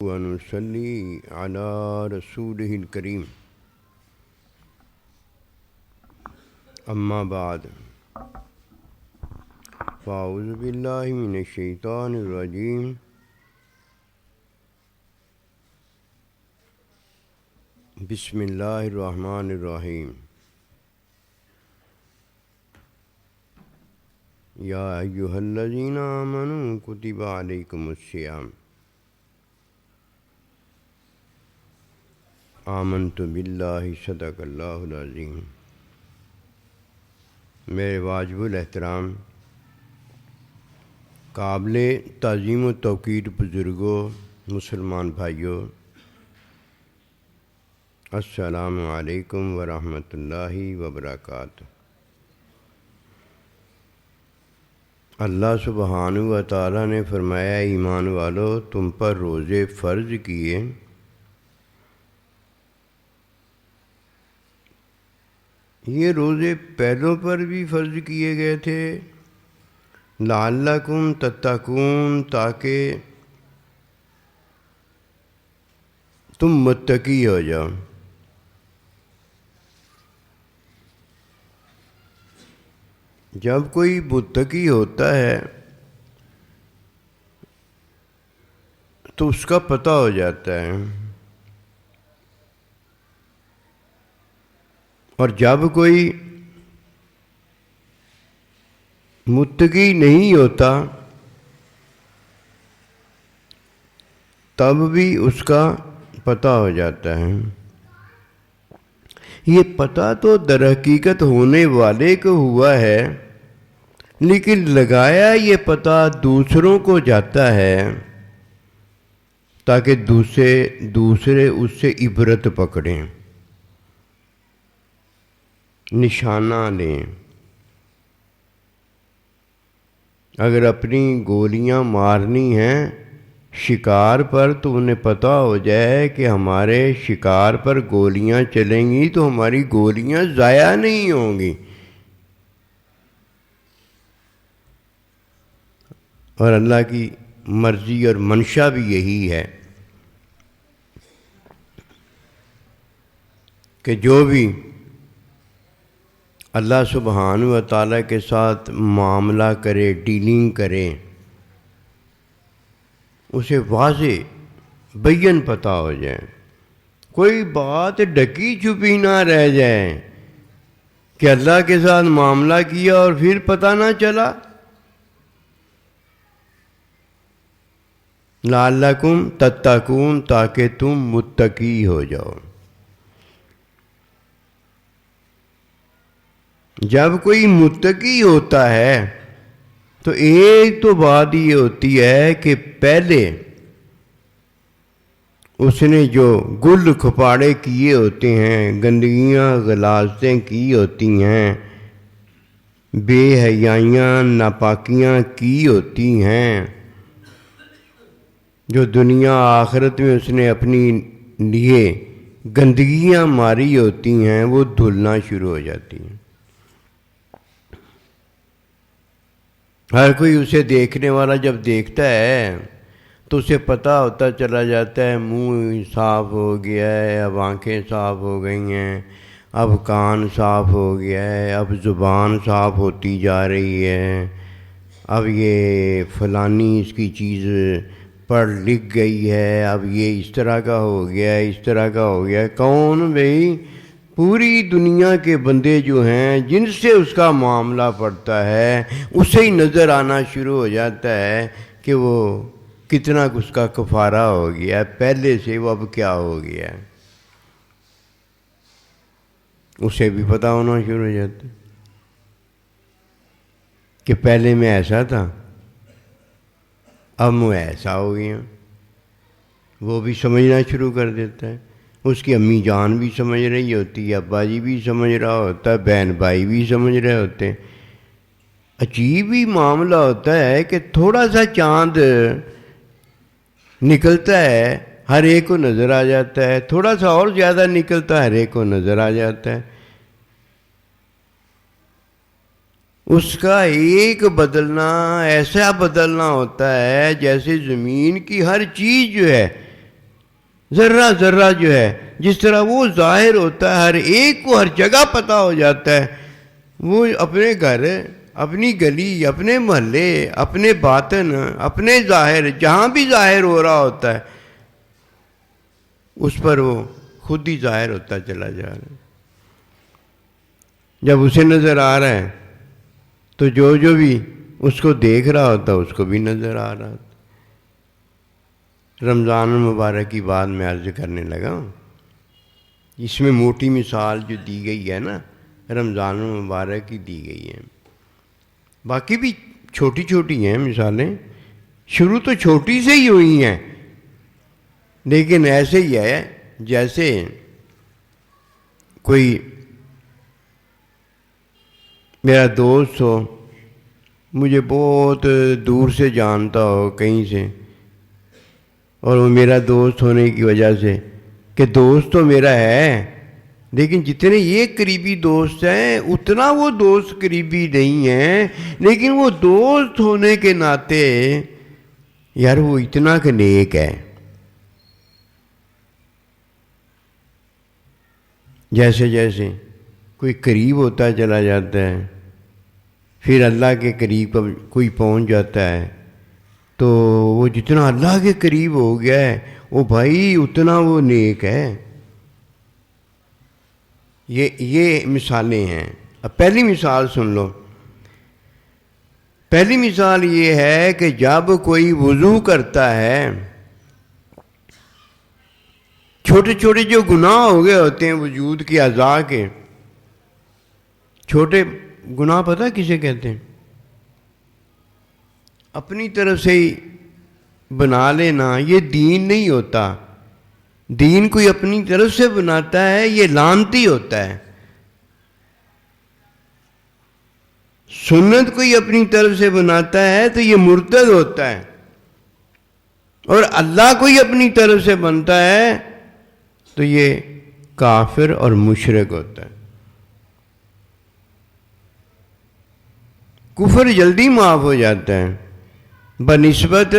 ونصلي على رسوله الكريم أما بعد فأعوذ بالله من الشيطان الرجيم بسم الله الرحمن الرحيم يا أيها الذين آمنوا كتب عليكم الصيام آمنت باللہ صدق اللہ العظیم۔ میرے واجب الاحترام قابل تعظیم و توقیر بزرگوں، مسلمان بھائیوں، السلام علیکم ورحمۃ اللہ وبرکاتہ۔ اللہ سبحانہ و تعالیٰ نے فرمایا، ایمان والو تم پر روزے فرض کیے یہ روزے پہلوں پر بھی فرض کیے گئے تھے، لعلکم تتقون، تاکہ تم متقی ہو جاؤ۔ جب کوئی متقی ہوتا ہے تو اس کا پتہ ہو جاتا ہے، اور جب کوئی متقی نہیں ہوتا تب بھی اس کا پتہ ہو جاتا ہے۔ یہ پتہ تو در حقیقت ہونے والے کو ہوا ہے، لیکن لگایا یہ پتہ دوسروں کو جاتا ہے تاکہ دوسرے اس سے عبرت پکڑیں، نشانہ لیں۔ اگر اپنی گولیاں مارنی ہیں شکار پر تو انہیں پتہ ہو جائے کہ ہمارے شکار پر گولیاں چلیں گی تو ہماری گولیاں ضائع نہیں ہوں گی، اور اللہ کی مرضی اور منشا بھی یہی ہے کہ جو بھی اللہ سبحانہ و تعالیٰ کے ساتھ معاملہ کرے، ڈیلنگ کرے، اسے واضح بیان پتہ ہو جائے، کوئی بات ڈکی چھپی نہ رہ جائے کہ اللہ کے ساتھ معاملہ کیا اور پھر پتہ نہ چلا۔ لعلکم تتقون، تاکہ تم متقی ہو جاؤ۔ جب کوئی متقی ہوتا ہے تو ایک تو بات یہ ہوتی ہے کہ پہلے اس نے جو گل کھپاڑے کیے ہوتے ہیں، گندگیاں غلاظتیں کی ہوتی ہیں، بے حیائیاں ناپاکیاں کی ہوتی ہیں، جو دنیا آخرت میں اس نے اپنی لیے گندگیاں ماری ہوتی ہیں، وہ دھلنا شروع ہو جاتی ہیں۔ ہر کوئی اسے دیکھنے والا جب دیکھتا ہے تو اسے پتہ ہوتا چلا جاتا ہے، منہ صاف ہو گیا ہے، اب آنکھیں صاف ہو گئی ہیں، اب کان صاف ہو گیا ہے، اب زبان صاف ہوتی جا رہی ہے، اب یہ فلانی اس کی چیز پڑھ لکھ گئی ہے، اب یہ اس طرح کا ہو گیا ہے، اس طرح کا ہو گیا ہے۔ کون بھئی؟ پوری دنیا کے بندے جو ہیں جن سے اس کا معاملہ پڑتا ہے اسے ہی نظر آنا شروع ہو جاتا ہے کہ وہ کتنا اس کا کفارہ ہو گیا ہے، پہلے سے وہ اب کیا ہو گیا ہے، اسے بھی پتہ ہونا شروع ہو جاتا ہے کہ پہلے میں ایسا تھا اب میں ایسا ہو گیا۔ وہ بھی سمجھنا شروع کر دیتا ہے، اس کی امی جان بھی سمجھ رہی ہوتی ہے، ابا جی بھی سمجھ رہا ہوتا ہے، بہن بھائی بھی سمجھ رہے ہوتے ہیں۔ عجیب ہی معاملہ ہوتا ہے کہ تھوڑا سا چاند نکلتا ہے ہر ایک کو نظر آ جاتا ہے، تھوڑا سا اور زیادہ نکلتا ہے ہر ایک کو نظر آ جاتا ہے۔ اس کا ایک بدلنا ایسا بدلنا ہوتا ہے جیسے زمین کی ہر چیز جو ہے ذرہ ذرہ جو ہے، جس طرح وہ ظاہر ہوتا ہے، ہر ایک کو ہر جگہ پتہ ہو جاتا ہے، وہ اپنے گھر، اپنی گلی، اپنے محلے، اپنے باطن، اپنے ظاہر، جہاں بھی ظاہر ہو رہا ہوتا ہے اس پر وہ خود ہی ظاہر ہوتا چلا جا رہا ہے۔ جب اسے نظر آ رہا ہے تو جو جو بھی اس کو دیکھ رہا ہوتا اس کو بھی نظر آ رہا ہوتا۔ رمضان المبارک کی بات میں عرض کرنے لگا ہوں، اس میں موٹی مثال جو دی گئی ہے نا رمضان المبارک کی دی گئی ہے، باقی بھی چھوٹی چھوٹی ہیں مثالیں، شروع تو چھوٹی سے ہی ہوئی ہیں، لیکن ایسے ہی ہے جیسے کوئی میرا دوست ہو، مجھے بہت دور سے جانتا ہو کہیں سے، اور وہ میرا دوست ہونے کی وجہ سے، کہ دوست تو میرا ہے لیکن جتنے یہ قریبی دوست ہیں اتنا وہ دوست قریبی نہیں ہیں، لیکن وہ دوست ہونے کے ناطے یار وہ اتنا کہ نیک ہے۔ جیسے جیسے کوئی قریب ہوتا چلا جاتا ہے، پھر اللہ کے قریب کوئی پہنچ جاتا ہے تو وہ جتنا اللہ کے قریب ہو گیا ہے وہ بھائی اتنا وہ نیک ہے۔ یہ مثالیں ہیں۔ اب پہلی مثال سن لو۔ پہلی مثال یہ ہے کہ جب کوئی وضو کرتا ہے، چھوٹے چھوٹے جو گناہ ہو گئے ہوتے ہیں وجود کے اعضاء کے، چھوٹے گناہ پتہ کسے کہتے ہیں؟ اپنی طرف سے ہی بنا لینا، یہ دین نہیں ہوتا۔ دین کوئی اپنی طرف سے بناتا ہے یہ لعنتی ہوتا ہے۔ سنت کوئی اپنی طرف سے بناتا ہے تو یہ مرتد ہوتا ہے، اور اللہ کوئی اپنی طرف سے بنتا ہے تو یہ کافر اور مشرک ہوتا ہے۔ کفر جلدی معاف ہو جاتا ہے بنسبت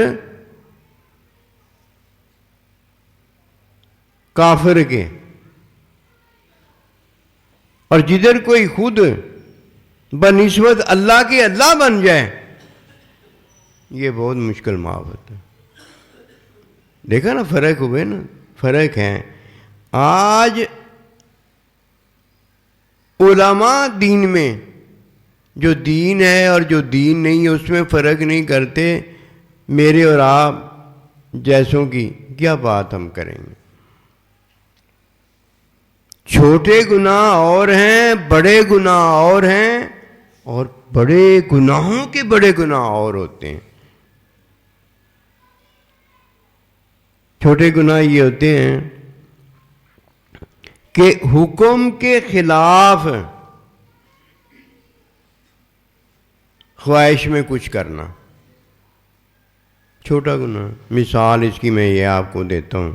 کافر کے، اور جدھر کوئی خود بنسبت اللہ کے اللہ بن جائے یہ بہت مشکل معاف ہوتا ہے۔ دیکھا نا فرق ہوئے نا، فرق ہے۔ آج علماء دین میں جو دین ہے اور جو دین نہیں ہے اس میں فرق نہیں کرتے، میرے اور آپ جیسوں کی کیا بات ہم کریں گے۔ چھوٹے گناہ اور ہیں، بڑے گناہ اور ہیں، اور بڑے گناہوں کے بڑے گناہ اور ہوتے ہیں۔ چھوٹے گناہ یہ ہوتے ہیں کہ حکم کے خلاف خواہش میں کچھ کرنا، چھوٹا گناہ۔ مثال اس کی میں یہ آپ کو دیتا ہوں۔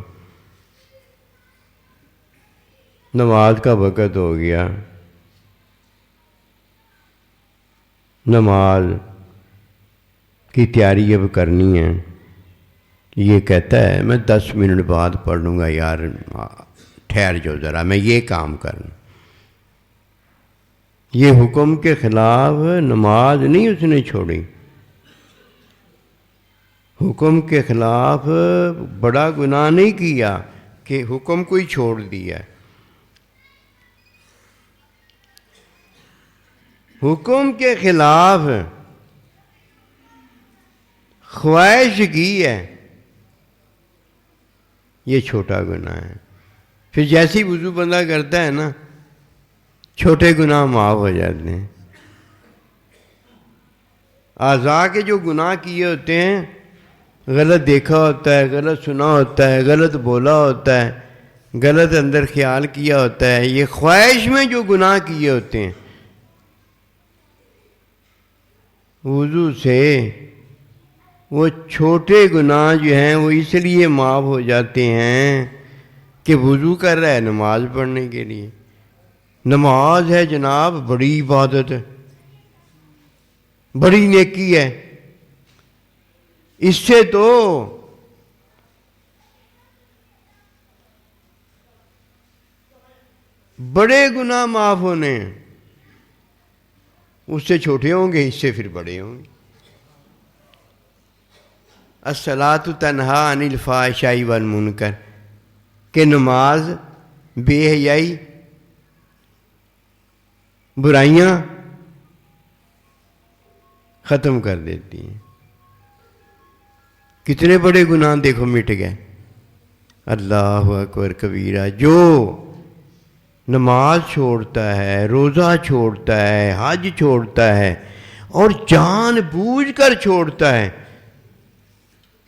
نماز کا وقت ہو گیا، نماز کی تیاری اب کرنی ہے، یہ کہتا ہے میں 10 منٹ بعد پڑھ لوں گا، یار ٹھہر جو ذرا میں یہ کام کروں۔ یہ حکم کے خلاف نماز نہیں اس نے چھوڑی، حکم کے خلاف بڑا گناہ نہیں کیا کہ حکم کو ہی چھوڑ دیا، حکم کے خلاف خواہش کی ہے، یہ چھوٹا گناہ ہے۔ پھر جیسی وضو بندہ کرتا ہے نا چھوٹے گناہ معاف ہو جاتے ہیں۔ اعضاء کے جو گناہ کیے ہوتے ہیں، غلط دیکھا ہوتا ہے، غلط سنا ہوتا ہے، غلط بولا ہوتا ہے، غلط اندر خیال کیا ہوتا ہے، یہ خواہش میں جو گناہ کیے ہوتے ہیں، وضو سے وہ چھوٹے گناہ جو ہیں وہ اس لیے معاف ہو جاتے ہیں کہ وضو کر رہا ہے نماز پڑھنے کے لیے۔ نماز ہے جناب بڑی عبادت ہے، بڑی نیکی ہے، اس سے تو بڑے گناہ معاف ہونے ہیں، اس سے چھوٹے ہوں گے، اس سے پھر بڑے ہوں گے۔ الصلاۃ تنہا عن الفحشاء والمنکر، کہ نماز بے حیائی، برائیاں ختم کر دیتی ہیں۔ کتنے بڑے گناہ دیکھو مٹ گئے۔ اللہ اکبر کبیرہ۔ جو نماز چھوڑتا ہے، روزہ چھوڑتا ہے، حج چھوڑتا ہے اور جان بوجھ کر چھوڑتا ہے،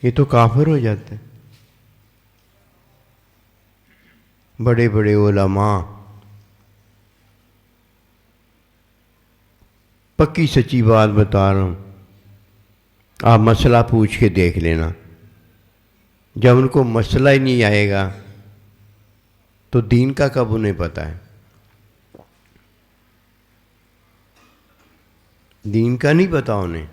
یہ تو کافر ہو جاتا ہے۔ بڑے بڑے علماء، پکی سچی بات بتا رہا ہوں، آپ مسئلہ پوچھ کے دیکھ لینا، جب ان کو مسئلہ ہی نہیں آئے گا تو دین کا کب انہیں پتہ ہے؟ دین کا نہیں پتا انہیں۔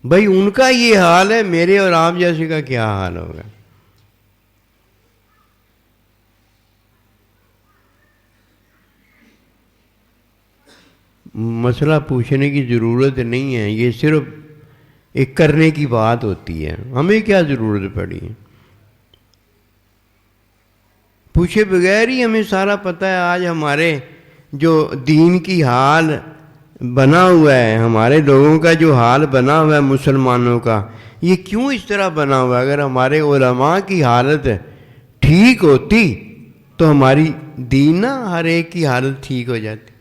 بھائی ان کا یہ حال ہے، میرے اور آپ جیسے کا کیا حال ہوگا؟ مسئلہ پوچھنے کی ضرورت نہیں ہے، یہ صرف ایک کرنے کی بات ہوتی ہے۔ ہمیں کیا ضرورت پڑی ہے؟ پوچھے بغیر ہی ہمیں سارا پتہ ہے۔ آج ہمارے جو دین کی حال بنا ہوا ہے، ہمارے لوگوں کا جو حال بنا ہوا ہے مسلمانوں کا، یہ کیوں اس طرح بنا ہوا ہے؟ اگر ہمارے علماء کی حالت ٹھیک ہوتی تو ہماری دین نہ ہر ایک کی حالت ٹھیک ہو جاتی۔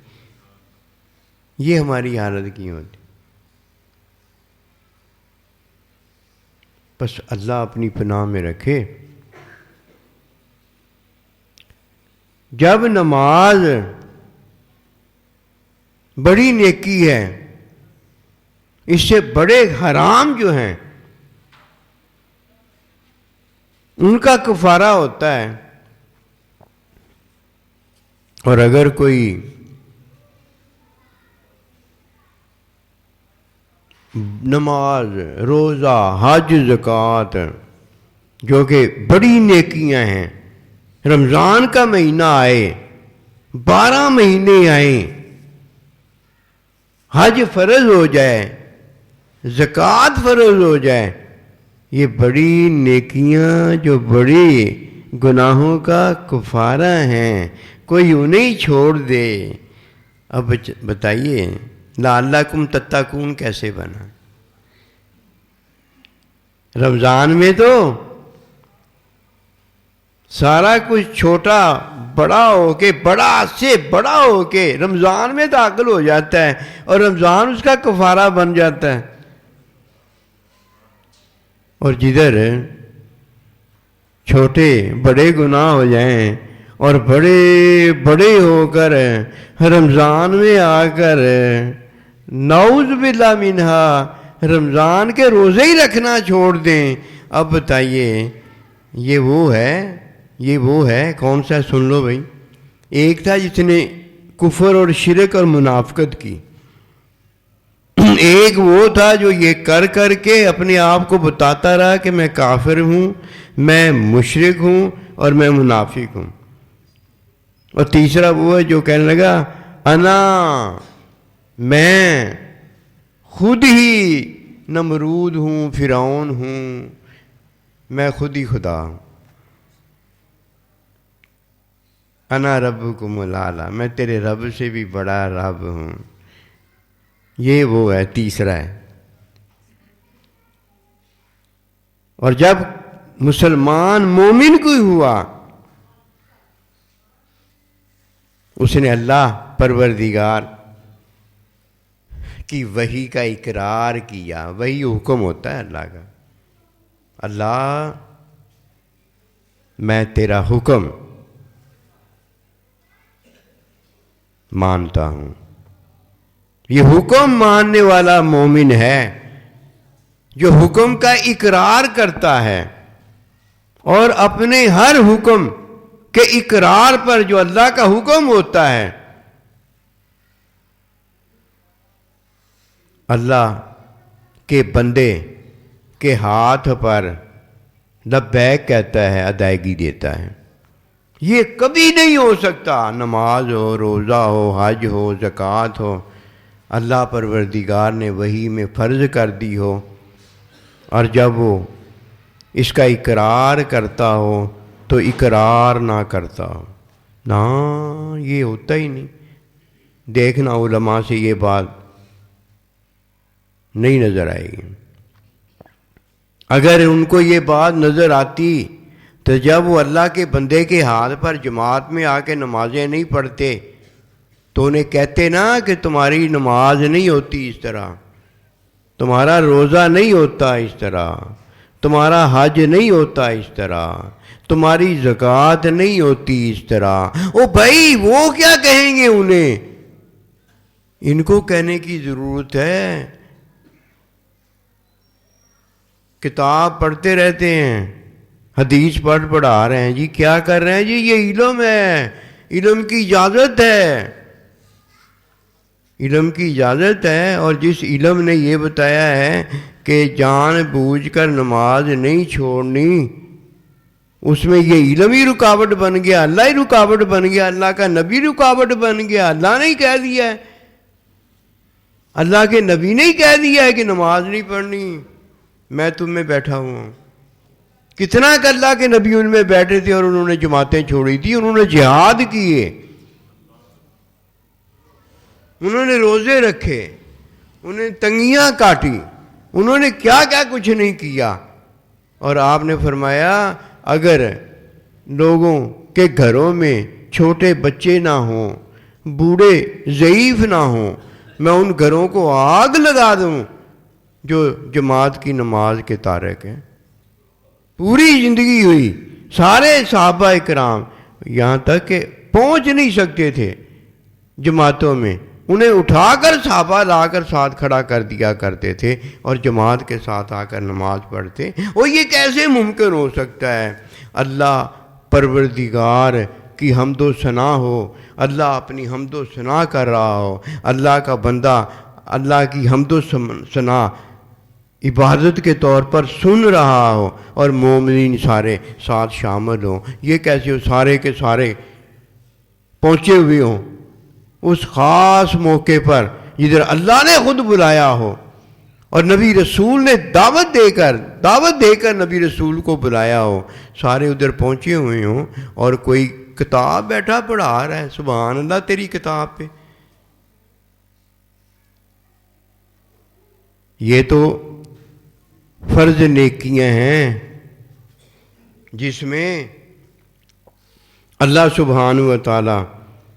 یہ ہماری حالت کی ہوتی۔ بس اللہ اپنی پناہ میں رکھے۔ جب نماز بڑی نیکی ہے، اس سے بڑے حرام جو ہیں ان کا کفارہ ہوتا ہے۔ اور اگر کوئی نماز، روزہ، حج، زکوٰۃ جو کہ بڑی نیکیاں ہیں، رمضان کا مہینہ آئے، 12 مہینے آئیں، حج فرض ہو جائے، زکوٰۃ فرض ہو جائے، یہ بڑی نیکیاں جو بڑی گناہوں کا کفارہ ہیں، کوئی انہیں چھوڑ دے۔ اب بتائیے لعلکم تتقون کیسے بنا؟ رمضان میں تو سارا کچھ چھوٹا بڑا ہو کے، بڑا سے بڑا ہو کے رمضان میں داخل ہو جاتا ہے اور رمضان اس کا کفارہ بن جاتا ہے۔ اور جدھر چھوٹے بڑے گناہ ہو جائیں اور بڑے بڑے ہو کر رمضان میں آ کر نعوذ باللہ منہا رمضان کے روزے ہی رکھنا چھوڑ دیں، اب بتائیے یہ وہ ہے کون سا؟ سن لو بھائی، ایک تھا جس نے کفر اور شرک اور منافقت کی، ایک وہ تھا جو یہ کر کر کے اپنے آپ کو بتاتا رہا کہ میں کافر ہوں، میں مشرک ہوں اور میں منافق ہوں، اور تیسرا وہ ہے جو کہنے لگا میں خود ہی نمرود ہوں، فرعون ہوں، میں خود ہی خدا ہوں، انا ربکم الاعلی، میں تیرے رب سے بھی بڑا رب ہوں۔ یہ وہ ہے، تیسرا ہے۔ اور جب مسلمان مومن کوئی ہوا، اس نے اللہ پروردگار کی وحی کا اقرار کیا۔ وہی حکم ہوتا ہے اللہ کا، اللہ میں تیرا حکم مانتا ہوں۔ یہ حکم ماننے والا مومن ہے جو حکم کا اقرار کرتا ہے، اور اپنے ہر حکم کے اقرار پر جو اللہ کا حکم ہوتا ہے اللہ کے بندے کے ہاتھ پر لبیک کہتا ہے، ادائیگی دیتا ہے۔ یہ کبھی نہیں ہو سکتا، نماز ہو، روزہ ہو، حج ہو، زکوٰۃ ہو، اللہ پروردگار نے وحی میں فرض کر دی ہو، اور جب وہ اس کا اقرار کرتا ہو تو اقرار نہ کرتا ہو، نہ یہ ہوتا ہی نہیں۔ دیکھنا علماء سے یہ بات نہیں نظر آئے گی۔ اگر ان کو یہ بات نظر آتی تو جب وہ اللہ کے بندے کے ہاتھ پر جماعت میں آ کے نمازیں نہیں پڑھتے تو انہیں کہتے نا کہ تمہاری نماز نہیں ہوتی اس طرح، تمہارا روزہ نہیں ہوتا اس طرح، تمہارا حج نہیں ہوتا اس طرح، تمہاری زکوٰۃ نہیں ہوتی اس طرح۔ او بھائی وہ کیا کہیں گے انہیں؟ ان کو کہنے کی ضرورت ہے۔ کتاب پڑھتے رہتے ہیں، حدیث پڑھا رہے ہیں، جی کیا کر رہے ہیں؟ جی یہ علم ہے، علم کی اجازت ہے، علم کی اجازت ہے۔ اور جس علم نے یہ بتایا ہے کہ جان بوجھ کر نماز نہیں چھوڑنی، اس میں یہ علم ہی رکاوٹ بن گیا، اللہ ہی رکاوٹ بن گیا، اللہ کا نبی رکاوٹ بن گیا۔ اللہ نے ہی کہہ دیا ہے، اللہ کے نبی نے ہی کہہ دیا ہے کہ نماز نہیں پڑھنی، میں تم میں بیٹھا ہوں۔ کتنا کہ اللہ کے نبی ان میں بیٹھے تھے اور انہوں نے جماعتیں چھوڑی تھی، انہوں نے جہاد کیے، انہوں نے روزے رکھے، انہوں نے تنگیاں کاٹی، انہوں نے کیا کیا کچھ نہیں کیا۔ اور آپ نے فرمایا اگر لوگوں کے گھروں میں چھوٹے بچے نہ ہوں، بوڑھے ضعیف نہ ہوں، میں ان گھروں کو آگ لگا دوں جو جماعت کی نماز کے تارک ہیں۔ پوری زندگی ہوئی، سارے صحابہ اکرام یہاں تک کہ پہنچ نہیں سکتے تھے جماعتوں میں، انہیں اٹھا کر صحابہ لا کر ساتھ کھڑا کر دیا کرتے تھے اور جماعت کے ساتھ آ کر نماز پڑھتے۔ اور یہ کیسے ممکن ہو سکتا ہے؟ اللہ پروردگار کی حمد و ثنا ہو، اللہ اپنی حمد و ثنا کر رہا ہو، اللہ کا بندہ اللہ کی حمد و ثنا عبادت کے طور پر سن رہا ہو اور مومنین سارے ساتھ شامل ہوں، یہ کیسے ہو؟ سارے کے سارے پہنچے ہوئے ہوں اس خاص موقع پر جدھر اللہ نے خود بلایا ہو اور نبی رسول نے دعوت دے کر نبی رسول کو بلایا ہو، سارے ادھر پہنچے ہوئے ہوں اور کوئی کتاب بیٹھا پڑھا رہا ہے۔ سبحان اللہ تیری کتاب پہ۔ یہ تو فرض نیکیاں ہیں جس میں اللہ سبحانہ و تعالی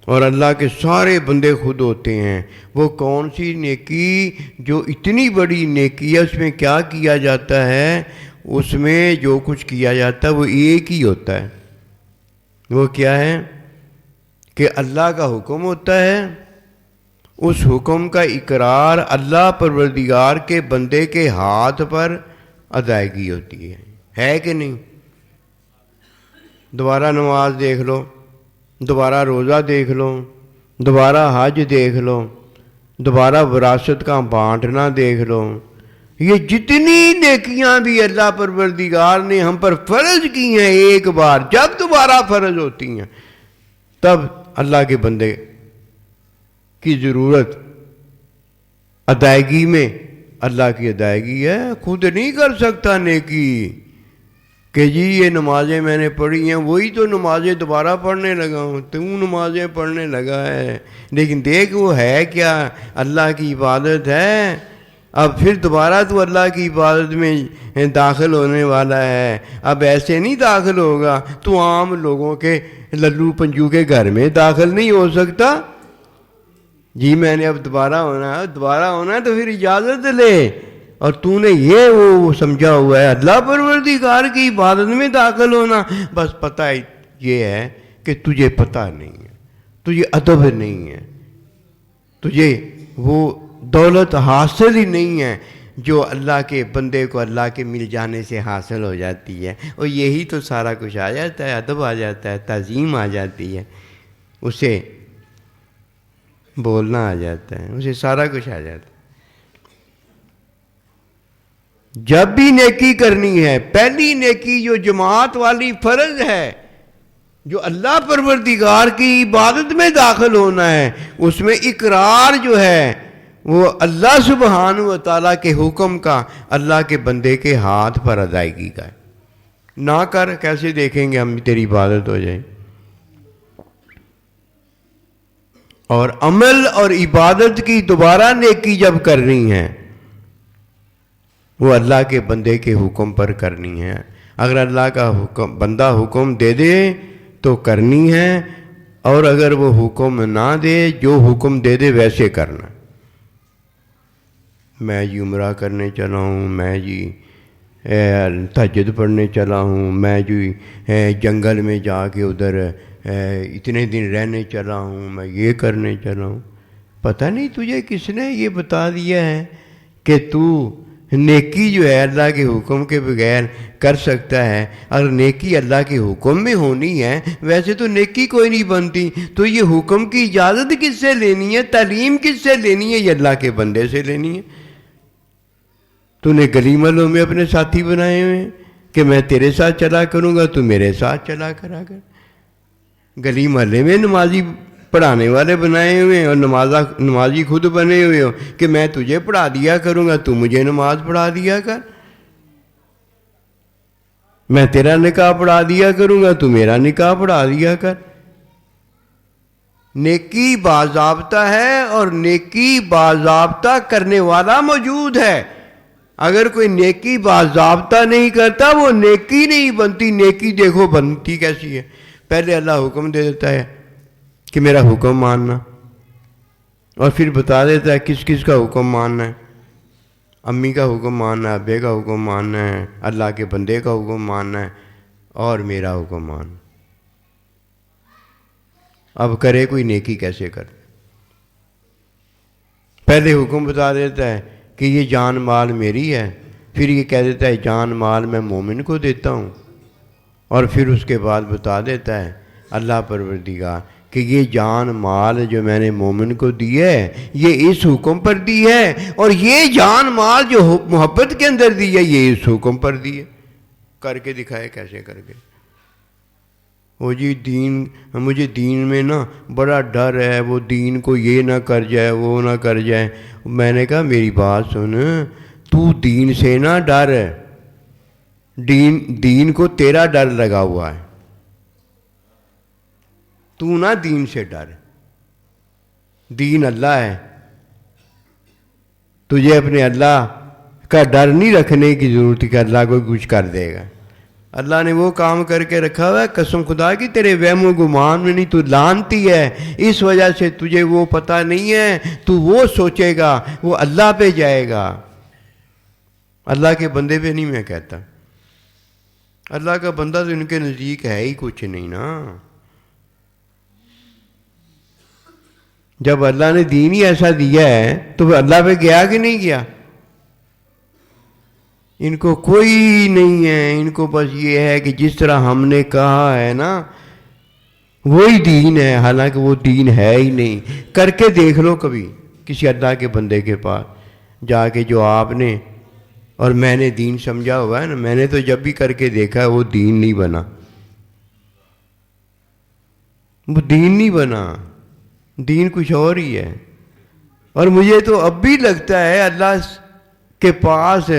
اور اللہ کے سارے بندے خود ہوتے ہیں۔ وہ کون سی نیکی جو اتنی بڑی نیکی ہے، اس میں کیا کیا جاتا ہے؟ اس میں جو کچھ کیا جاتا ہے وہ ایک ہی ہوتا ہے۔ وہ کیا ہے کہ اللہ کا حکم ہوتا ہے، اس حکم کا اقرار اللہ پروردگار کے بندے کے ہاتھ پر ادائیگی ہوتی ہے کہ نہیں؟ دوبارہ نماز دیکھ لو، دوبارہ روزہ دیکھ لو، دوبارہ حج دیکھ لو، دوبارہ وراثت کا بانٹنا دیکھ لو، یہ جتنی نیکیاں بھی اللہ پروردگار نے ہم پر فرض کی ہیں، ایک بار جب دوبارہ فرض ہوتی ہیں تب اللہ کے بندے کی ضرورت ادائیگی میں اللہ کی ادائیگی ہے۔ خود نہیں کر سکتا نیکی کہ جی یہ نمازیں میں نے پڑھی ہیں، وہی تو نمازیں دوبارہ پڑھنے لگا ہوں، تو نمازیں پڑھنے لگا ہے، لیکن دیکھ وہ ہے کیا؟ اللہ کی عبادت ہے۔ اب پھر دوبارہ تو اللہ کی عبادت میں داخل ہونے والا ہے، اب ایسے نہیں داخل ہوگا، تو عام لوگوں کے للو پنجو کے گھر میں داخل نہیں ہو سکتا۔ جی میں نے اب دوبارہ ہونا ہے تو پھر اجازت لے، اور تو نے یہ وہ سمجھا ہوا ہے اللہ پروردگار کی عبادت میں داخل ہونا، بس پتہ یہ ہے کہ تجھے پتہ نہیں ہے، تجھے ادب نہیں ہے، تجھے وہ دولت حاصل ہی نہیں ہے جو اللہ کے بندے کو اللہ کے مل جانے سے حاصل ہو جاتی ہے۔ اور یہی تو سارا کچھ آ جاتا ہے، ادب آ جاتا ہے، تعظیم آ جاتی ہے، اسے بولنا آ جاتا ہے، اسے سارا کچھ آ جاتا ہے۔ جب بھی نیکی کرنی ہے، پہلی نیکی جو جماعت والی فرض ہے جو اللہ پروردگار کی عبادت میں داخل ہونا ہے، اس میں اقرار جو ہے وہ اللہ سبحانہ و تعالیٰ کے حکم کا اللہ کے بندے کے ہاتھ پر ادائیگی کا ہے۔ نہ کر، کیسے دیکھیں گے ہم تیری عبادت ہو جائے؟ اور عمل اور عبادت کی دوبارہ نیکی جب کرنی ہے وہ اللہ کے بندے کے حکم پر کرنی ہے۔ اگر اللہ کا بندہ حکم دے دے تو کرنی ہے، اور اگر وہ حکم نہ دے، جو حکم دے دے ویسے کرنا۔ میں جی عمرہ کرنے چلا ہوں، میں جی تہجد پڑھنے چلا ہوں، میں جی جنگل میں جا کے ادھر اتنے دن رہنے چلا ہوں، میں یہ کرنے چلا ہوں۔ پتہ نہیں تجھے کس نے یہ بتا دیا ہے کہ تو نیکی جو ہے اللہ کے حکم کے بغیر کر سکتا ہے؟ اگر نیکی اللہ کے حکم میں ہونی ہے، ویسے تو نیکی کوئی نہیں بنتی، تو یہ حکم کی اجازت کس سے لینی ہے، تعلیم کس سے لینی ہے؟ یہ اللہ کے بندے سے لینی ہے۔ تو نے گلی محلوں میں اپنے ساتھی بنائے ہوئے ہیں کہ میں تیرے ساتھ چلا کروں گا، تو میرے ساتھ چلا کرا کر۔ گلی محلے میں نمازی پڑھانے والے بنائے ہوئے ہیں، اور نمازی خود بنے ہوئے ہو کہ میں تجھے پڑھا دیا کروں گا، تو مجھے نماز پڑھا دیا کر۔ میں تیرا نکاح پڑھا دیا کروں گا، تو میرا نکاح پڑھا دیا کر۔ نیکی باضابطہ ہے، اور نیکی باضابطہ کرنے والا موجود ہے۔ اگر کوئی نیکی باضابطہ نہیں کرتا، وہ نیکی نہیں بنتی۔ نیکی دیکھو بنتی کیسی ہے۔ پہلے اللہ حکم دے دیتا ہے کہ میرا حکم ماننا، اور پھر بتا دیتا ہے کس کس کا حکم ماننا ہے۔ امی کا حکم ماننا ہے، ابے کا حکم ماننا ہے، اللہ کے بندے کا حکم ماننا ہے، اور میرا حکم ماننا۔ اب کرے کوئی نیکی کیسے کر؟ پہلے حکم بتا دیتا ہے کہ یہ جان مال میری ہے، پھر یہ کہہ دیتا ہے جان مال میں مومن کو دیتا ہوں، اور پھر اس کے بعد بتا دیتا ہے اللہ پروردگار کہ یہ جان مال جو میں نے مومن کو دی ہے یہ اس حکم پر دی ہے، اور یہ جان مال جو محبت کے اندر دی ہے یہ اس حکم پر دی ہے۔ کر کے دکھائے کیسے کر کے؟ وہ جی مجھے دین میں نا بڑا ڈر ہے، وہ دین کو یہ نہ کر جائے، وہ نہ کر جائے۔ میں نے کہا میری بات سن، تو دین سے نہ ڈر، دین کو تیرا ڈر لگا ہوا ہے، تو نہ دین سے ڈر۔ دین اللہ ہے، تجھے اپنے اللہ کا ڈر نہیں رکھنے کی ضرورت کہ اللہ کو کچھ کر دے گا۔ اللہ نے وہ کام کر کے رکھا ہوا ہے، قسم خدا کی تیرے وہم و گمان میں نہیں، تو لانتی ہے، اس وجہ سے تجھے وہ پتہ نہیں ہے، تو وہ سوچے گا، وہ اللہ پہ جائے گا، اللہ کے بندے پہ نہیں۔ میں کہتا اللہ کا بندہ تو ان کے نزدیک ہے ہی کچھ نہیں نا۔ جب اللہ نے دین ہی ایسا دیا ہے تو وہ اللہ پہ گیا کہ نہیں گیا؟ ان کو کوئی نہیں ہے، ان کو بس یہ ہے کہ جس طرح ہم نے کہا ہے نا وہی دین ہے، حالانکہ وہ دین ہے ہی نہیں۔ کر کے دیکھ لو کبھی کسی اللہ کے بندے کے پاس جا کے جو آپ نے اور میں نے دین سمجھا ہوا ہے نا، میں نے تو جب بھی کر کے دیکھا ہے وہ دین نہیں بنا، وہ دین نہیں بنا، دین کچھ اور ہی ہے۔ اور مجھے تو اب بھی لگتا ہے اللہ کے پاس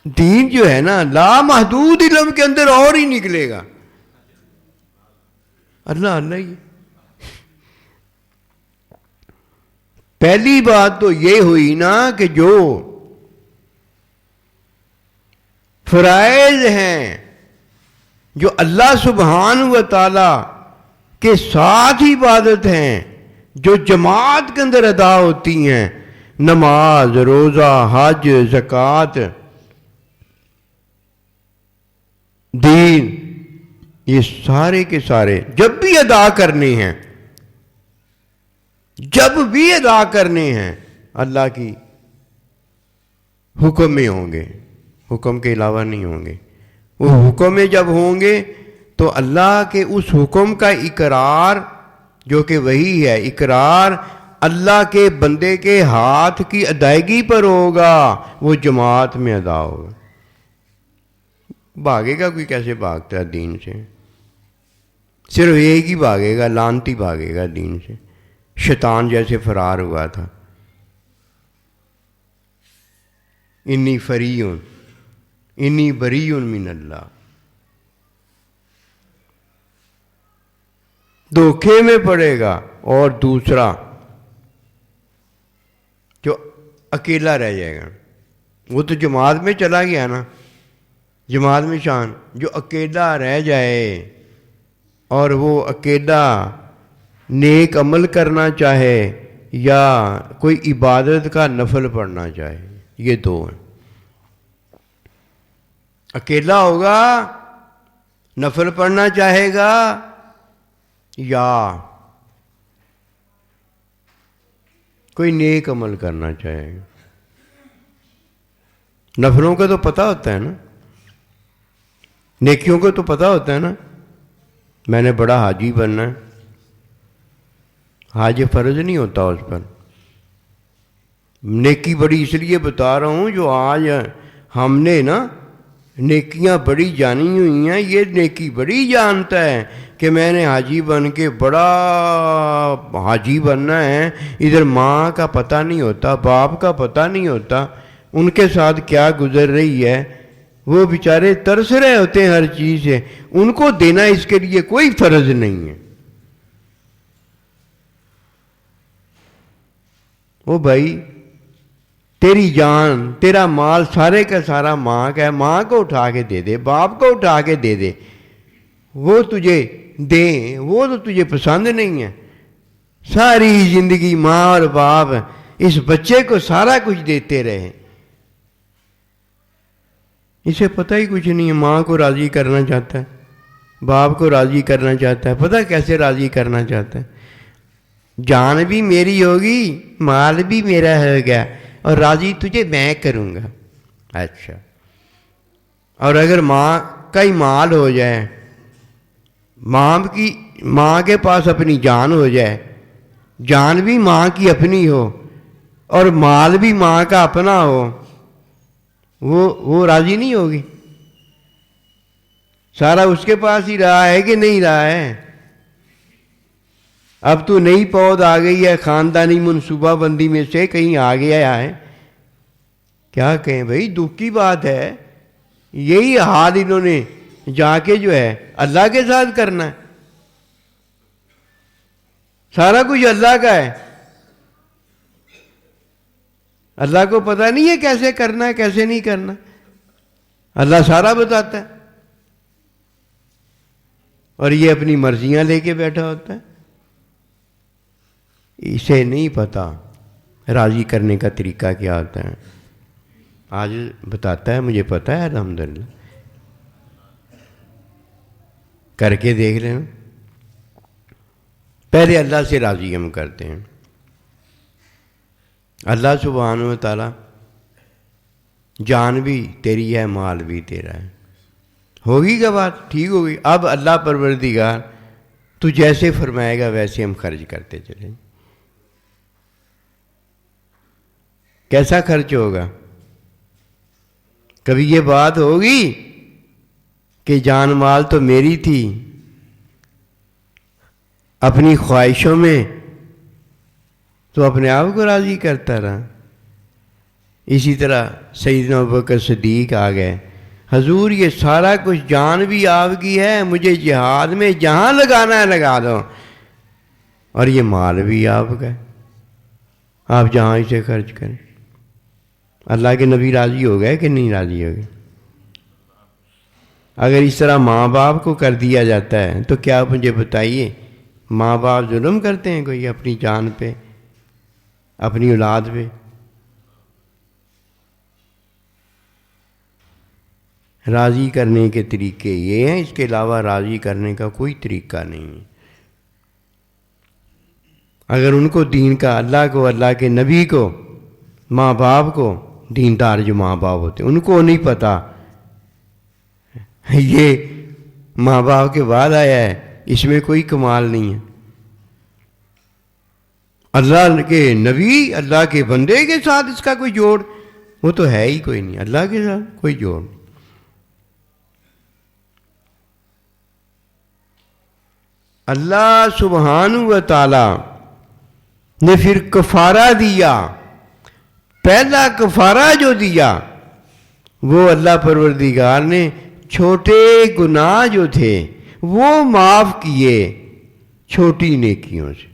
دین جو ہے نا لامحدود علم کے اندر اور ہی نکلے گا۔ اللہ اللہ ہی۔ پہلی بات تو یہ ہوئی نا کہ جو فرائض ہیں جو اللہ سبحانہ و تعالی کے ساتھ عبادت ہیں، جو جماعت کے اندر ادا ہوتی ہیں، نماز، روزہ، حج، زکوٰۃ، دین، یہ سارے کے سارے جب بھی ادا کرنے ہیں، جب بھی ادا کرنے ہیں اللہ کی حکم میں ہوں گے، حکم کے علاوہ نہیں ہوں گے۔ وہ حکم میں جب ہوں گے تو اللہ کے اس حکم کا اقرار جو کہ وہی ہے، اقرار اللہ کے بندے کے ہاتھ کی ادائیگی پر ہوگا، وہ جماعت میں ادا ہوگا۔ بھاگے گا کوئی؟ کیسے بھاگتا ہے دین سے؟ صرف ایک ہی بھاگے گا، لانتی بھاگے گا دین سے، شیطان جیسے فرار ہوا تھا۔ انی فریٌ انی بریٌ من اللہ، دھوکے میں پڑے گا۔ اور دوسرا جو اکیلا رہ جائے گا، وہ تو جماعت میں چلا گیا نا، جماعت میں شان، جو اکیلا رہ جائے اور وہ اکیلا نیک عمل کرنا چاہے یا کوئی عبادت کا نفل پڑھنا چاہے، یہ دو ہیں۔ اکیلا ہوگا، نفل پڑھنا چاہے گا، یا کوئی نیک عمل کرنا چاہے گا۔ نفلوں کا تو پتہ ہوتا ہے نا، نیکیوں کو تو پتہ ہوتا ہے نا، میں نے بڑا حاجی بننا ہے، حاج فرض نہیں ہوتا اس پر۔ نیکی بڑی اس لیے بتا رہا ہوں، جو آج ہم نے نا نیکیاں بڑی جانی ہوئی ہیں، یہ نیکی بڑی جانتا ہے کہ میں نے حاجی بن کے بڑا حاجی بننا ہے۔ ادھر ماں کا پتہ نہیں ہوتا، باپ کا پتہ نہیں ہوتا، ان کے ساتھ کیا گزر رہی ہے، وہ بیچارے ترس رہے ہوتے ہیں ہر چیز سے، ان کو دینا اس کے لیے کوئی فرض نہیں ہے۔ وہ بھائی تیری جان، تیرا مال سارے کا سارا ماں کا ہے، ماں کو اٹھا کے دے دے، باپ کو اٹھا کے دے دے، وہ تجھے دیں، وہ تو تجھے پسند نہیں ہے۔ ساری زندگی ماں اور باپ اس بچے کو سارا کچھ دیتے رہے، اسے پتہ ہی کچھ نہیں ہے۔ ماں کو راضی کرنا چاہتا ہے، باپ کو راضی کرنا چاہتا ہے، پتہ کیسے راضی کرنا چاہتا ہے؟ جان بھی میری ہوگی، مال بھی میرا ہوگا، اور راضی تجھے میں کروں گا۔ اچھا، اور اگر ماں کا ہی مال ہو جائے، ماں کے پاس اپنی جان ہو جائے، جان بھی ماں کی اپنی ہو اور مال بھی ماں کا اپنا ہو، وہ راضی نہیں ہوگی؟ سارا اس کے پاس ہی رہا ہے کہ نہیں رہا ہے؟ اب تو نئی پود آ گئی ہے، خاندانی منصوبہ بندی میں سے کہیں آ گیا ہے، کیا کہیں بھائی، دکھ کی بات ہے۔ یہی حال انہوں نے جا کے جو ہے اللہ کے ساتھ کرنا ہے، سارا کچھ اللہ کا ہے، اللہ کو پتہ نہیں ہے کیسے کرنا ہے کیسے نہیں کرنا، اللہ سارا بتاتا ہے، اور یہ اپنی مرضیاں لے کے بیٹھا ہوتا ہے۔ اسے نہیں پتا راضی کرنے کا طریقہ کیا ہوتا ہے، آج بتاتا ہے، مجھے پتا ہے الحمدللہ، کر کے دیکھ لینا۔ پہلے اللہ سے راضی ہم کرتے ہیں، اللہ سبحانہ و تعالی، جان بھی تیری ہے، مال بھی تیرا ہے، ہوگی کیا بات؟ ٹھیک ہوگی۔ اب اللہ پروردگار تو جیسے فرمائے گا ویسے ہم خرچ کرتے چلیں۔ کیسا خرچ ہوگا؟ کبھی یہ بات ہوگی کہ جان مال تو میری تھی، اپنی خواہشوں میں تو اپنے آپ کو راضی کرتا رہا۔ اسی طرح سیدنا ابوبکر صدیق آ گئے، حضور یہ سارا کچھ جان بھی آپ کی ہے، مجھے جہاد میں جہاں لگانا ہے لگا دو، اور یہ مال بھی آپ کا ہے، آپ جہاں اسے خرچ کریں۔ اللہ کے نبی راضی ہو گئے کہ نہیں راضی ہو گئے؟ اگر اس طرح ماں باپ کو کر دیا جاتا ہے تو کیا مجھے بتائیے، ماں باپ ظلم کرتے ہیں کوئی اپنی جان پہ، اپنی اولاد پہ؟ راضی کرنے کے طریقے یہ ہیں، اس کے علاوہ راضی کرنے کا کوئی طریقہ نہیں ہے۔ اگر ان کو دین کا، اللہ کو، اللہ کے نبی کو، ماں باپ کو، دیندار جو ماں باپ ہوتے ہیں ان کو نہیں پتہ یہ ماں باپ کے بعد آیا ہے، اس میں کوئی کمال نہیں ہے۔ اللہ کے نبی، اللہ کے بندے کے ساتھ اس کا کوئی جوڑ، وہ تو ہے ہی کوئی نہیں، اللہ کے ساتھ کوئی جوڑ نہیں۔ اللہ سبحانہ و تعالی نے پھر کفارہ دیا. پہلا کفارہ جو دیا وہ اللہ پروردگار نے چھوٹے گناہ جو تھے وہ معاف کیے چھوٹی نیکیوں سے.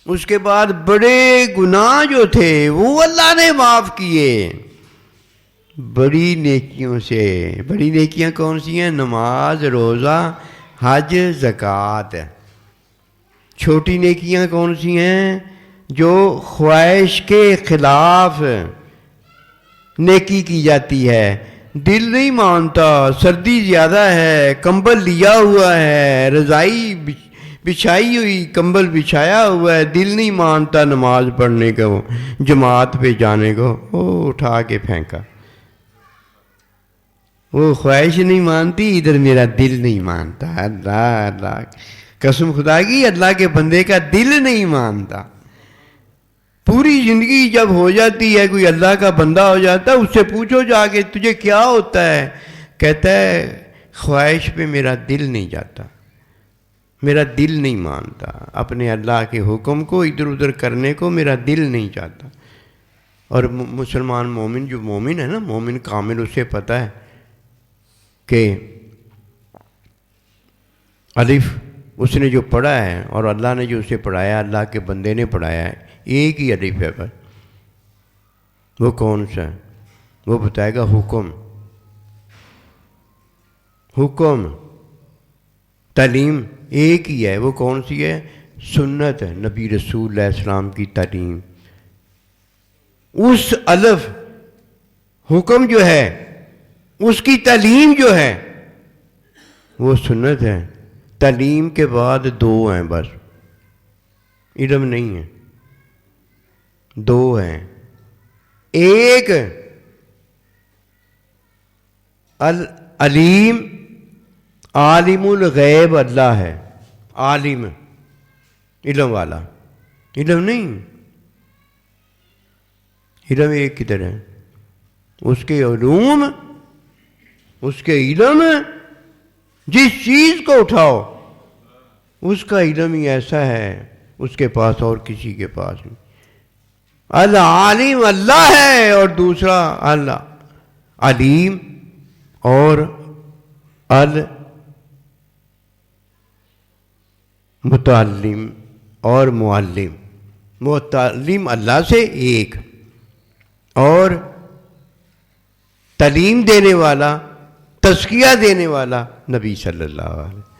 اس کے بعد بڑے گناہ جو تھے وہ اللہ نے معاف کیے بڑی نیکیوں سے. بڑی نیکیاں کون سی ہیں؟ نماز، روزہ، حج، زکوٰۃ. چھوٹی نیکیاں کون سی ہیں؟ جو خواہش کے خلاف نیکی کی جاتی ہے. دل نہیں مانتا، سردی زیادہ ہے، کمبل لیا ہوا ہے، رضائی بچھائی ہوئی، کمبل بچھایا ہوا ہے، دل نہیں مانتا نماز پڑھنے کا، وہ جماعت پہ جانے کو، وہ اٹھا کے پھینکا. وہ خواہش نہیں مانتی، ادھر میرا دل نہیں مانتا. اللہ اللہ قسم خدا کی، اللہ کے بندے کا دل نہیں مانتا. پوری زندگی جب ہو جاتی ہے، کوئی اللہ کا بندہ ہو جاتا ہے، اس سے پوچھو جا کے تجھے کیا ہوتا ہے، کہتا ہے خواہش پہ میرا دل نہیں جاتا، میرا دل نہیں مانتا، اپنے اللہ کے حکم کو ادھر ادھر کرنے کو میرا دل نہیں چاہتا. اور مسلمان مومن جو مومن ہے نا، مومن کامل، اسے پتہ ہے کہ الف اس نے جو پڑھا ہے اور اللہ نے جو اسے پڑھایا، اللہ کے بندے نے پڑھایا ہے، ایک ہی الف ہے بس. وہ کون سا ہے؟ وہ بتائے گا حکم. حکم تعلیم ایک ہی ہے. وہ کون سی ہے؟ سنت ہے، نبی رسول علیہ السلام کی تعلیم. اس الف حکم جو ہے، اس کی تعلیم جو ہے وہ سنت ہے. تعلیم کے بعد دو ہیں بس، علم نہیں ہے، دو ہیں. ایک العلیم، عالم الغیب اللہ ہے، عالم علم والا. علم نہیں، علم ایک کدھر ہے؟ اس کے علوم، اس کے علم، جس چیز کو اٹھاؤ اس کا علم ہی ایسا ہے اس کے پاس اور کسی کے پاس نہیں. العالم اللہ ہے اور دوسرا علیم اور المتعلم اور معلم. متعلم اللہ سے ایک، اور تعلیم دینے والا، تزکیہ دینے والا نبی صلی اللہ علیہ وسلم.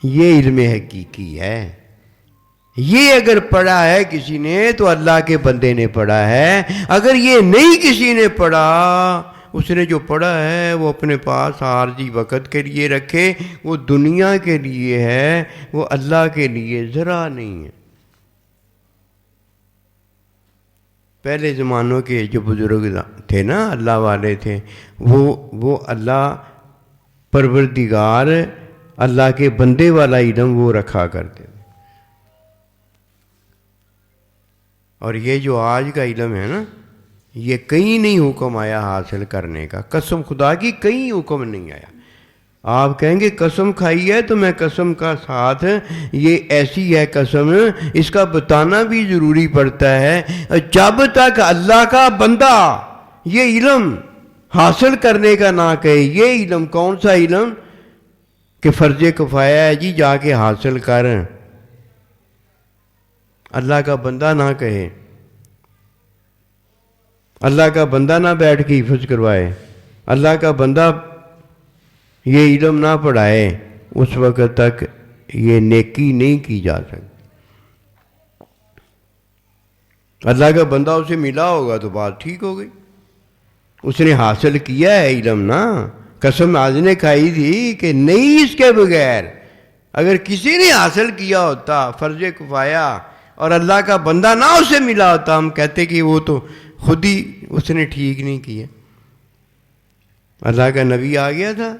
یہ علم حقیقی ہے. یہ اگر پڑھا ہے کسی نے تو اللہ کے بندے نے پڑھا ہے. اگر یہ نہیں کسی نے پڑھا، اس نے جو پڑھا ہے وہ اپنے پاس عارضی وقت کے لیے رکھے، وہ دنیا کے لیے ہے، وہ اللہ کے لیے ذرا نہیں ہے. پہلے زمانوں کے جو بزرگ تھے نا، اللہ والے تھے، وہ اللہ پروردگار، اللہ کے بندے والا علم وہ رکھا کرتے تھے. اور یہ جو آج کا علم ہے نا، یہ کہیں نہیں حکم آیا حاصل کرنے کا. قسم خدا کی کہیں حکم نہیں آیا. آپ کہیں گے قسم کھائی ہے تو میں قسم کا ساتھ، یہ ایسی ہے قسم، اس کا بتانا بھی ضروری پڑتا ہے. جب تک اللہ کا بندہ یہ علم حاصل کرنے کا نہ کہے. یہ علم کون سا علم کہ فرض کفایہ ہے جی جا کے حاصل کر، اللہ کا بندہ نہ کہے، اللہ کا بندہ نہ بیٹھ کے حفظ کروائے، اللہ کا بندہ یہ علم نہ پڑھائے، اس وقت تک یہ نیکی نہیں کی جا سکتی. اللہ کا بندہ اسے ملا ہوگا تو بات ٹھیک ہو گئی، اس نے حاصل کیا ہے علم نا. قسم آج نے کھائی تھی کہ نہیں اس کے بغیر اگر کسی نے حاصل کیا ہوتا فرض کفایہ اور اللہ کا بندہ نہ اسے ملا ہوتا، ہم کہتے کہ وہ تو خود ہی اس نے ٹھیک نہیں کیا. اللہ کا نبی آ گیا تھا،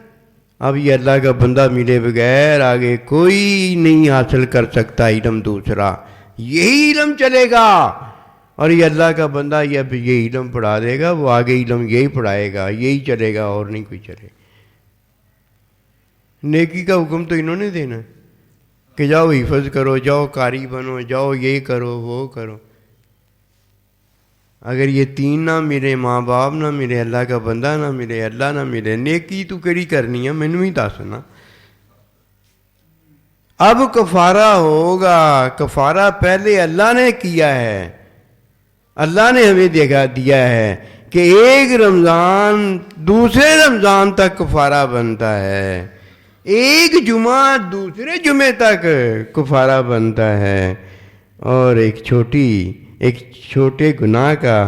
اب یہ اللہ کا بندہ ملے بغیر آگے کوئی نہیں حاصل کر سکتا علم دوسرا. یہی علم چلے گا، اور یہ اللہ کا بندہ یہ علم پڑھا دے گا، وہ آگے علم یہی پڑھائے گا، یہی چلے گا اور نہیں کوئی چلے. نیکی کا حکم تو انہوں نے دینا کہ جاؤ حفظ کرو، جاؤ قاری بنو، جاؤ یہ کرو وہ کرو۔ اگر یہ تین نہ ملے، ماں باپ نہ ملے، اللہ کا بندہ نہ ملے، اللہ نہ ملے، نیکی تو کیڑی کرنی ہے؟ مینوں ہی دسنا۔ اب کفارہ ہوگا، کفارہ پہلے اللہ نے کیا ہے، اللہ نے ہمیں دیا ہے کہ ایک رمضان دوسرے رمضان تک کفارہ بنتا ہے، ایک جمعہ دوسرے جمعے تک کفارہ بنتا ہے، اور ایک چھوٹے گناہ کا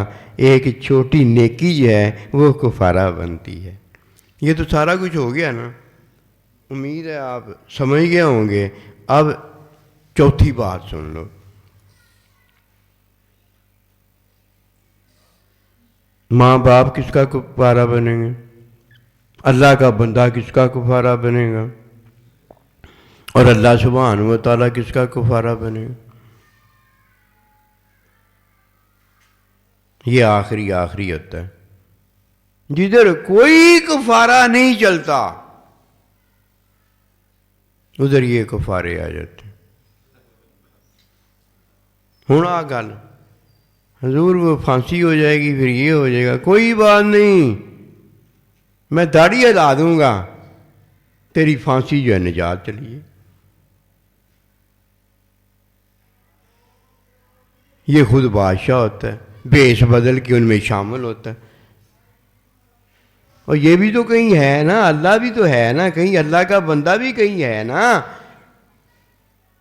ایک چھوٹی نیکی جو ہے وہ کفارہ بنتی ہے۔ یہ تو سارا کچھ ہو گیا نا، امید ہے آپ سمجھ گئے ہوں گے۔ اب چوتھی بات سن لو، ماں باپ کس کا کفارہ بنے گا؟ اللہ کا بندہ کس کا کفارہ بنے گا؟ اور اللہ سبحانہ و تعالیٰ کس کا کفارہ بنے گا؟ یہ آخری ہوتا ہے، جدھر کوئی کفارہ نہیں چلتا ادھر یہ کفارے آ جاتے ہیں۔ ہوں آ گل حضور وہ پھانسی ہو جائے گی، پھر یہ ہو جائے گا، کوئی بات نہیں، میں داڑھی ہلا دوں گا، تیری پھانسی جو ہے نجات چلیے۔ یہ خود بادشاہ ہوتا ہے، بھیس بدل کے ان میں شامل ہوتا ہے۔ اور یہ بھی تو کہیں ہے نا، اللہ بھی تو ہے نا کہیں، اللہ کا بندہ بھی کہیں ہے نا۔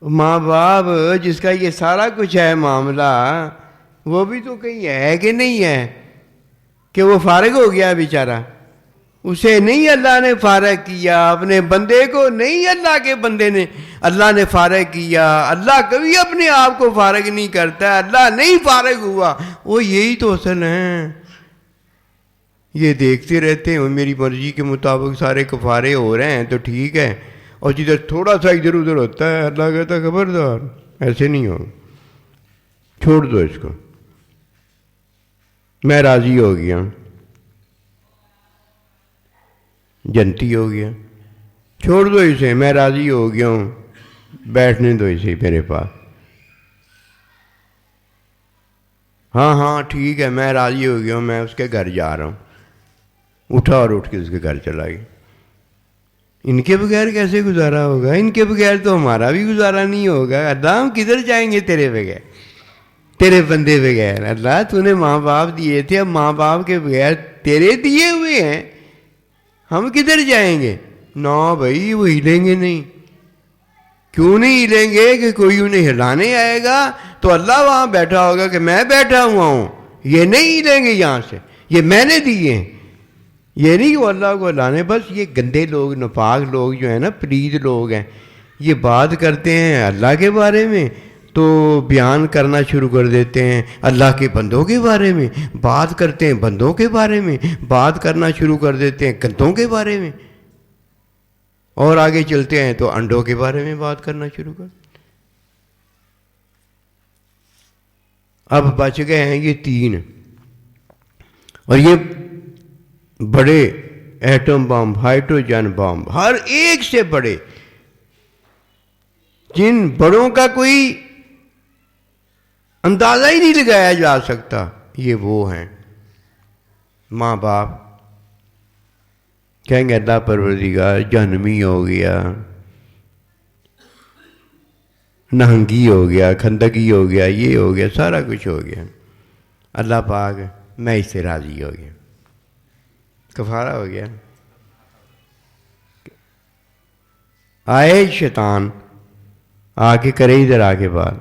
ماں باپ جس کا یہ سارا کچھ ہے معاملہ، وہ بھی تو کہیں ہے کہ نہیں ہے کہ وہ فارغ ہو گیا بیچارہ؟ اسے نہیں اللہ نے فارغ کیا، اپنے بندے کو نہیں اللہ کے بندے نے اللہ نے فارغ کیا۔ اللہ کبھی اپنے آپ کو فارغ نہیں کرتا، اللہ نہیں فارغ ہوا۔ وہ یہی تو اصل ہیں، یہ دیکھتے رہتے ہیں میری مرضی کے مطابق سارے کفارے ہو رہے ہیں تو ٹھیک ہے، اور جدھر تھوڑا سا ادھر ادھر ہوتا ہے اللہ کہتا ہے خبردار ایسے نہیں ہو، چھوڑ دو اس کو، میں راضی ہو گیا، جنتی ہو گیا، چھوڑ دو اسے، میں راضی ہو گیا ہوں، بیٹھنے دو اسے میرے پاس۔ ہاں ٹھیک ہے، میں راضی ہو گیا ہوں، میں اس کے گھر جا رہا ہوں، اٹھا اور اٹھ کے اس کے گھر چلا گیا۔ ان کے بغیر کیسے گزارا ہوگا؟ ان کے بغیر تو ہمارا بھی گزارا نہیں ہوگا۔ اللہ ہم کدھر جائیں گے تیرے بغیر، تیرے بندے بغیر؟ اللہ تو نے ماں باپ دیے تھے، اب ماں باپ کے بغیر تیرے دیے ہوئے ہیں، ہم کدھر جائیں گے؟ نہ بھائی وہ ہلیں گے نہیں۔ کیوں نہیں ہلیں گے؟ کہ کوئی انہیں ہلانے آئے گا تو اللہ وہاں بیٹھا ہوگا کہ میں بیٹھا ہوا ہوں، یہ نہیں ہلیں گے یہاں سے، یہ میں نے دیے ہیں۔ یہ نہیں وہ اللہ کو ہلانے، بس یہ گندے لوگ ناپاک لوگ جو ہیں نا، پلید لوگ ہیں، یہ بات کرتے ہیں اللہ کے بارے میں تو بیان کرنا شروع کر دیتے ہیں اللہ کے بندوں کے بارے میں، بات کرتے ہیں بندوں کے بارے میں، بات کرنا شروع کر دیتے ہیں گندوں کے بارے میں، اور آگے چلتے ہیں تو انڈوں کے بارے میں بات کرنا شروع کر۔ اب بچ گئے ہیں یہ تین، اور یہ بڑے ایٹم بم، ہائیڈروجن بم، ہر ایک سے بڑے، جن بڑوں کا کوئی اندازہ ہی نہیں لگایا جا سکتا، یہ وہ ہیں۔ ماں باپ کہیں گے اللہ پروردگار جہنمی ہو گیا، نہنگی ہو گیا، کھندگی ہو گیا، یہ ہو گیا، سارا کچھ ہو گیا، اللہ پاک میں اس سے راضی ہو گیا، کفارہ ہو گیا۔ آئے شیطان آ کے کرے ادھر آ کے بات،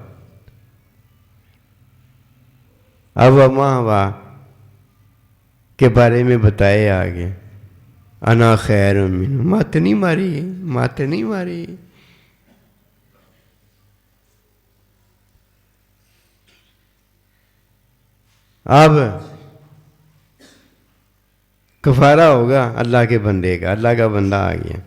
اب اماں ہوا کے بارے میں بتائے آگے، انا خیر منہ، مت نہیں ماری، مت نہیں ماری۔ اب کفارہ ہوگا اللہ کے بندے کا، اللہ کا بندہ آ گیا،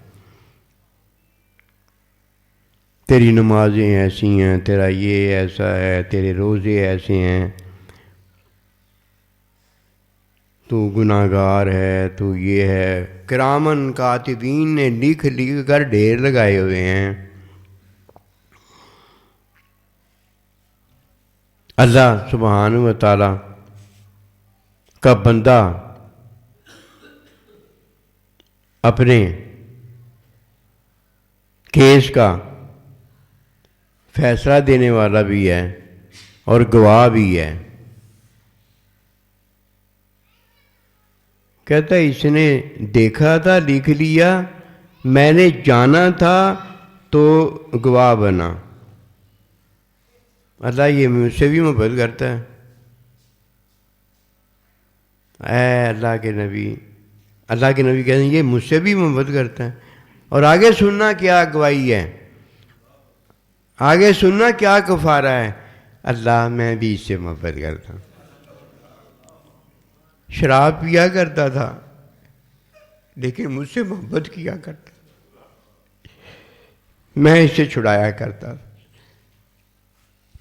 تیری نمازیں ایسی ہیں، تیرا یہ ایسا ہے، تیرے روزے ایسے ہیں، تو گناہگار ہے، تو یہ ہے۔ کرامن کاتبین نے لکھ لکھ کر ڈھیر لگائے ہوئے ہیں۔ اللہ سبحانہ و تعالی کا بندہ اپنے کیس کا فیصلہ دینے والا بھی ہے اور گواہ بھی ہے۔ کہتا ہے اس نے دیکھا تھا، لکھ لیا، میں نے جانا تھا تو گواہ بنا۔ اللہ یہ مجھ سے بھی محبت کرتا ہے۔ اے اللہ کے نبی، اللہ کے نبی کہتے ہیں یہ مجھ سے بھی محبت کرتا ہے۔ اور آگے سننا کیا گواہی ہے، آگے سننا کیا کفارہ ہے، اللہ میں بھی اس سے محبت کرتا ہوں۔ شراب پیا کرتا تھا لیکن مجھ سے محبت کیا کرتا، میں اسے چھڑایا کرتا تھا۔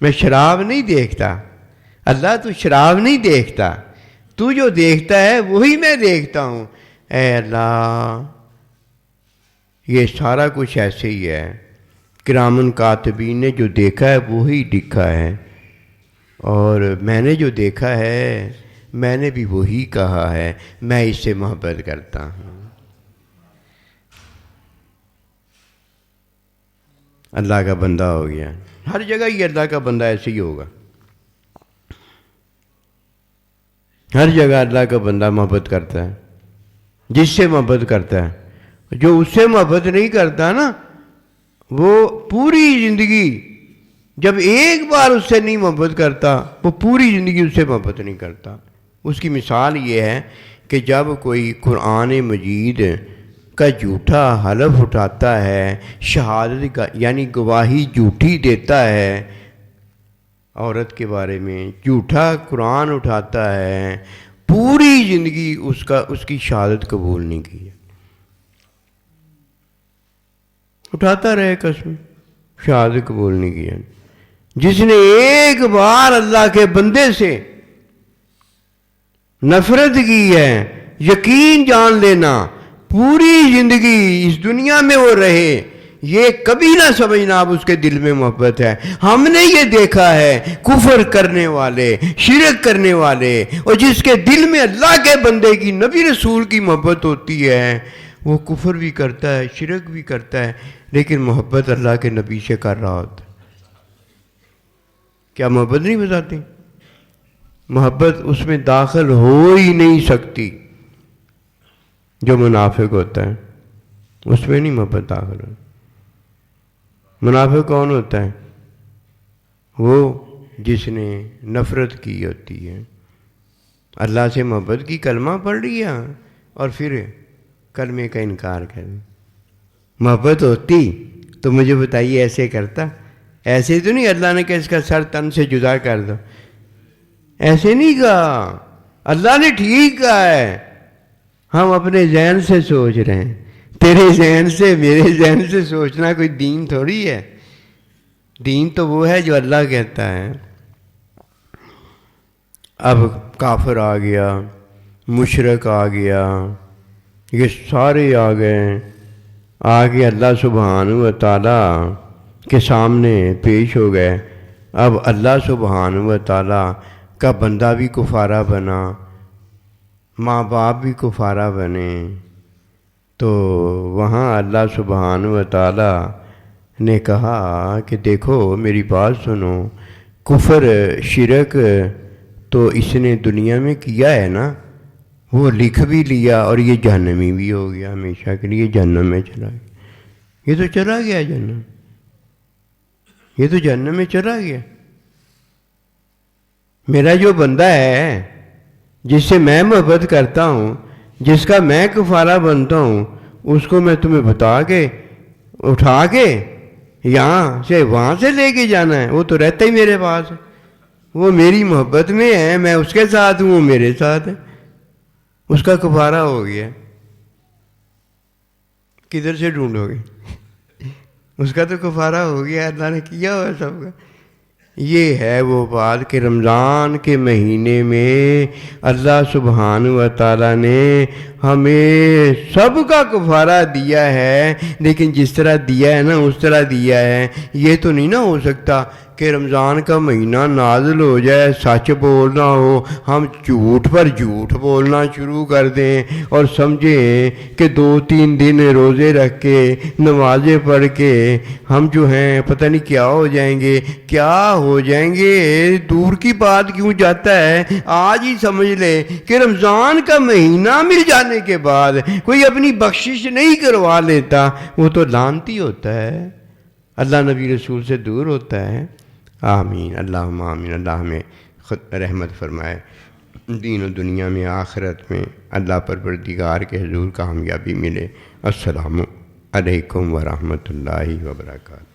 میں شراب نہیں دیکھتا، اللہ تو شراب نہیں دیکھتا، تو جو دیکھتا ہے وہی میں دیکھتا ہوں۔ اے اللہ یہ سارا کچھ ایسے ہی ہے، کرامن کاتبین نے جو دیکھا ہے وہی لکھا ہے، اور میں نے جو دیکھا ہے میں نے بھی وہی کہا ہے، میں اس سے محبت کرتا ہوں۔ اللہ کا بندہ ہو گیا، ہر جگہ یہ اللہ کا بندہ ایسے ہی ہوگا، ہر جگہ اللہ کا بندہ محبت کرتا ہے، جس سے محبت کرتا ہے۔ جو اس سے محبت نہیں کرتا نا، وہ پوری زندگی، جب ایک بار اس سے نہیں محبت کرتا وہ پوری زندگی اس سے محبت نہیں کرتا۔ اس کی مثال یہ ہے کہ جب کوئی قرآن مجید کا جھوٹا حلف اٹھاتا ہے، شہادت کا یعنی گواہی جھوٹی دیتا ہے، عورت کے بارے میں جھوٹا قرآن اٹھاتا ہے، پوری زندگی اس کی شہادت قبول نہیں کی، اٹھاتا رہے قسم، شہادت قبول نہیں کیا۔ جس نے ایک بار اللہ کے بندے سے نفرت کی ہے، یقین جان لینا پوری زندگی اس دنیا میں وہ رہے، یہ کبھی نہ سمجھنا اب اس کے دل میں محبت ہے۔ ہم نے یہ دیکھا ہے کفر کرنے والے، شرک کرنے والے، اور جس کے دل میں اللہ کے بندے کی، نبی رسول کی محبت ہوتی ہے، وہ کفر بھی کرتا ہے، شرک بھی کرتا ہے، لیکن محبت اللہ کے نبی سے کر رہا ہوتا ہے۔ کیا محبت نہیں بتاتی؟ محبت اس میں داخل ہو ہی نہیں سکتی۔ جو منافق ہوتا ہے اس میں نہیں محبت داخل ہوتی۔ منافق کون ہوتا ہے؟ وہ جس نے نفرت کی ہوتی ہے، اللہ سے محبت کی، کلمہ پڑھ لیا اور پھر کلمے کا انکار کر دیا۔ محبت ہوتی تو مجھے بتائیے ایسے کرتا؟ ایسے تو نہیں اللہ نے کہ اس کا سر تن سے جدا کر دو، ایسے نہیں کہا، اللہ نے ٹھیک کہا ہے۔ ہم اپنے ذہن سے سوچ رہے ہیں، تیرے ذہن سے میرے ذہن سے سوچنا کوئی دین تھوڑی ہے۔ دین تو وہ ہے جو اللہ کہتا ہے۔ اب کافر آ گیا، مشرک آ گیا، یہ سارے آ گئے، آگے اللہ سبحانہ و تعالیٰ کے سامنے پیش ہو گئے۔ اب اللہ سبحانہ و تعالیٰ کا بندہ بھی کفارہ بنا، ماں باپ بھی کفارہ بنے، تو وہاں اللہ سبحانہ و تعالیٰ نے کہا کہ دیکھو میری بات سنو، کفر شرک تو اس نے دنیا میں کیا ہے نا، وہ لکھ بھی لیا اور یہ جہنمی بھی ہو گیا، ہمیشہ کے لیے جہنم میں چلا گیا۔ یہ تو چلا گیا جہنم، یہ تو جہنم میں چلا گیا۔ میرا جو بندہ ہے جس سے میں محبت کرتا ہوں، جس کا میں کفارہ بنتا ہوں، اس کو میں تمہیں بتا کے اٹھا کے یہاں سے وہاں سے لے کے جانا ہے؟ وہ تو رہتا ہی میرے پاس ہے، وہ میری محبت میں ہے، میں اس کے ساتھ ہوں، وہ میرے ساتھ ہے، اس کا کفارہ ہو گیا۔ کدھر سے ڈھونڈو گے؟ اس کا تو کفارہ ہو گیا، اللہ نے کیا ہوا سب کا۔ یہ ہے وہ بات کہ رمضان کے مہینے میں اللہ سبحانہ و تعالیٰ نے ہمیں سب کا کفارہ دیا ہے، لیکن جس طرح دیا ہے نا اس طرح دیا ہے۔ یہ تو نہیں نہ ہو سکتا کہ رمضان کا مہینہ نازل ہو جائے، سچ بولنا ہو، ہم جھوٹ پر جھوٹ بولنا شروع کر دیں اور سمجھیں کہ 2-3 دن روزے رکھ کے نمازیں پڑھ کے ہم جو ہیں پتہ نہیں کیا ہو جائیں گے، کیا ہو جائیں گے۔ دور کی بات کیوں جاتا ہے، آج ہی سمجھ لے کہ رمضان کا مہینہ مل جانے کے بعد کوئی اپنی بخشش نہیں کروا لیتا، وہ تو لعنتی ہوتا ہے، اللہ نبی رسول سے دور ہوتا ہے۔ آمین، اللہم آمین۔ اللہ ہمیں خود رحمت فرمائے، دین و دنیا میں آخرت میں اللہ پروردگار کے حضور کامیابی ملے۔ السلام علیکم ورحمۃ اللہ وبرکاتہ۔